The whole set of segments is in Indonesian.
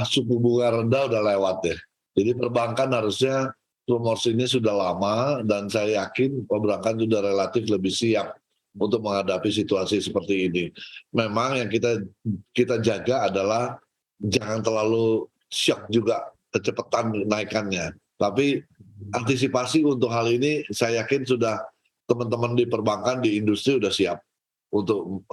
Suku bunga rendah udah lewat ya. Jadi perbankan harusnya rumors ini sudah lama dan saya yakin perbankan sudah relatif lebih siap untuk menghadapi situasi seperti ini. Memang yang kita jaga adalah jangan terlalu shock juga kecepatan naikannya. Tapi antisipasi untuk hal ini saya yakin sudah teman-teman di perbankan di industri sudah siap untuk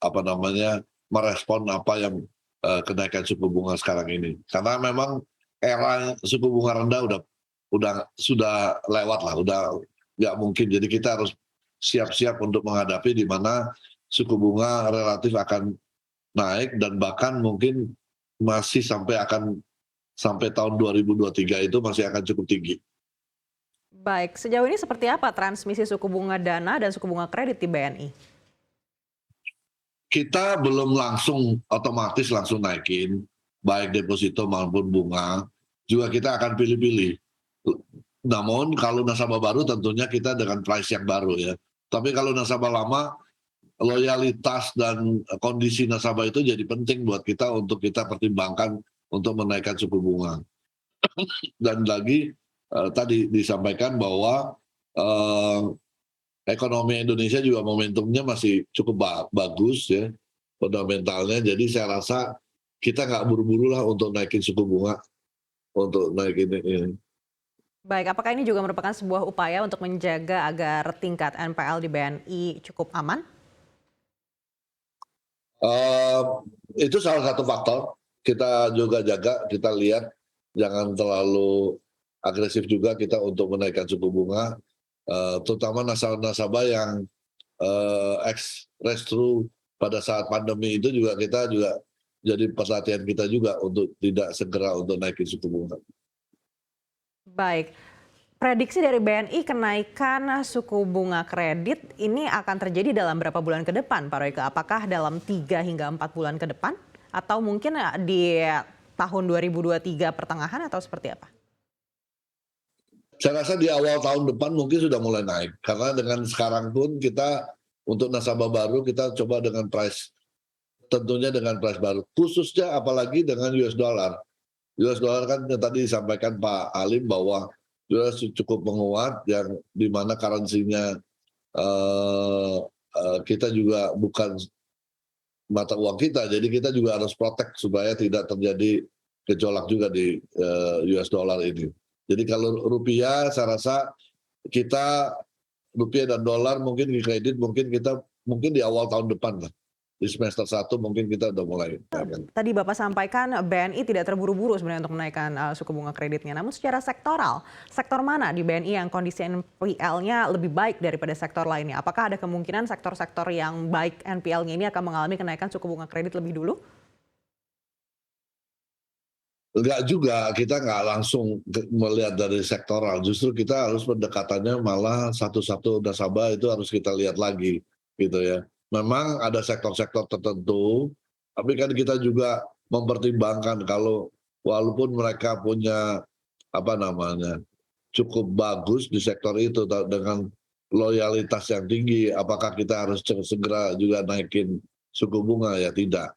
apa namanya merespon apa yang kenaikan suku bunga sekarang ini. Karena memang era suku bunga rendah sudah lewat lah, udah nggak mungkin. Jadi kita harus siap-siap untuk menghadapi di mana suku bunga relatif akan naik dan bahkan mungkin masih sampai tahun 2023 itu masih akan cukup tinggi. Baik, sejauh ini seperti apa transmisi suku bunga dana dan suku bunga kredit di BNI? Kita belum otomatis langsung naikin, baik deposito maupun bunga, juga kita akan pilih-pilih. Namun kalau nasabah baru tentunya kita dengan price yang baru ya. Tapi kalau nasabah lama, loyalitas dan kondisi nasabah itu jadi penting buat kita untuk kita pertimbangkan untuk menaikkan suku bunga. Dan lagi tadi disampaikan bahwa ekonomi Indonesia juga momentumnya masih cukup bagus ya fundamentalnya. Jadi saya rasa kita nggak buru-buru lah untuk naikin suku bunga, untuk naikin ini. Baik, apakah ini juga merupakan sebuah upaya untuk menjaga agar tingkat NPL di BNI cukup aman? Itu salah satu faktor. Kita juga jaga, kita lihat jangan terlalu agresif juga kita untuk menaikkan suku bunga, terutama nasabah-nasabah yang ex-restru pada saat pandemi itu juga kita juga jadi perhatian kita juga untuk tidak segera untuk naikin suku bunga. Baik, prediksi dari BNI kenaikan suku bunga kredit ini akan terjadi dalam berapa bulan ke depan, Pak Royke? Apakah dalam 3 hingga 4 bulan ke depan? Atau mungkin di tahun 2023 pertengahan atau seperti apa? Saya rasa di awal tahun depan mungkin sudah mulai naik. Karena dengan sekarang pun kita untuk nasabah baru kita coba dengan price, tentunya dengan price baru. Khususnya apalagi dengan US dollar. US dollar kan yang tadi disampaikan Pak Halim bahwa US cukup menguat yang dimana currency-nya kita juga bukan mata uang kita, jadi kita juga harus protect supaya tidak terjadi gejolak juga di US dollar ini. Jadi kalau rupiah saya rasa kita rupiah dan dolar mungkin di kredit mungkin di awal tahun depan lah. Di semester 1 mungkin kita udah mulai. Tadi Bapak sampaikan BNI tidak terburu-buru sebenarnya untuk menaikkan suku bunga kreditnya. Namun secara sektoral, sektor mana di BNI yang kondisi NPL-nya lebih baik daripada sektor lainnya? Apakah ada kemungkinan sektor-sektor yang baik NPL-nya ini akan mengalami kenaikan suku bunga kredit lebih dulu? Enggak juga, kita nggak langsung melihat dari sektoral. Justru kita harus pendekatannya malah satu-satu nasabah itu harus kita lihat lagi gitu ya. Memang ada sektor-sektor tertentu, tapi kan kita juga mempertimbangkan kalau walaupun mereka punya apa namanya cukup bagus di sektor itu dengan loyalitas yang tinggi, apakah kita harus segera juga naikin suku bunga ya tidak.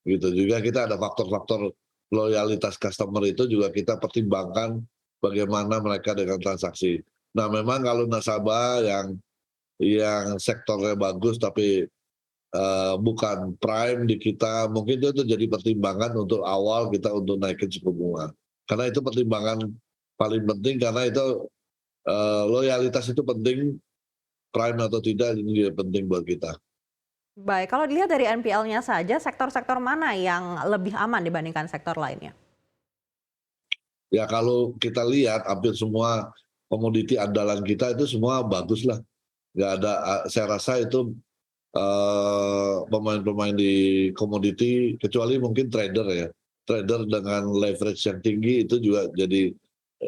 Gitu juga kita ada faktor-faktor loyalitas customer itu juga kita pertimbangkan bagaimana mereka dengan transaksi. Nah memang kalau nasabah yang sektornya bagus tapi bukan prime di kita, mungkin itu jadi pertimbangan untuk awal kita untuk naikin suku bunga. Karena itu pertimbangan paling penting karena itu loyalitas itu penting, prime atau tidak ini juga penting buat kita. Baik, kalau dilihat dari NPL-nya saja, sektor-sektor mana yang lebih aman dibandingkan sektor lainnya? Ya kalau kita lihat hampir semua komoditi andalan kita itu semua bagus lah. Nggak ada, saya rasa itu pemain-pemain di komoditi kecuali mungkin trader ya. Trader dengan leverage yang tinggi itu juga jadi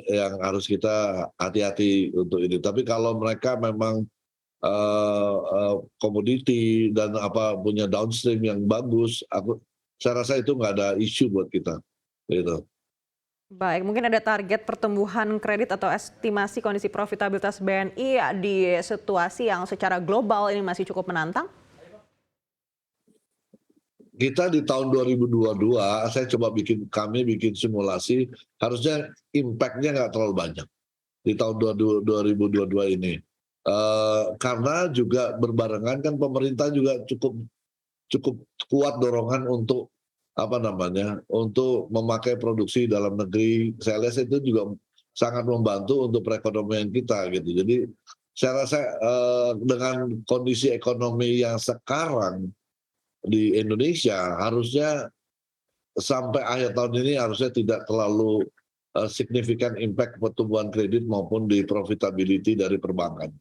yang harus kita hati-hati untuk ini. Tapi kalau mereka memang komoditi dan apa punya downstream yang bagus, saya rasa itu nggak ada isu buat kita. Gitu. Baik, mungkin ada target pertumbuhan kredit atau estimasi kondisi profitabilitas BNI di situasi yang secara global ini masih cukup menantang? kita di tahun 2022 kami bikin simulasi, harusnya impact-nya nggak terlalu banyak di tahun 2022 ini. Karena juga berbarengan kan pemerintah juga cukup cukup kuat dorongan untuk untuk memakai produksi dalam negeri. Saya lihat itu juga sangat membantu untuk perekonomian kita gitu. Jadi saya rasa dengan kondisi ekonomi yang sekarang di Indonesia, harusnya sampai akhir tahun ini harusnya tidak terlalu signifikan impact pertumbuhan kredit maupun di profitability dari perbankan.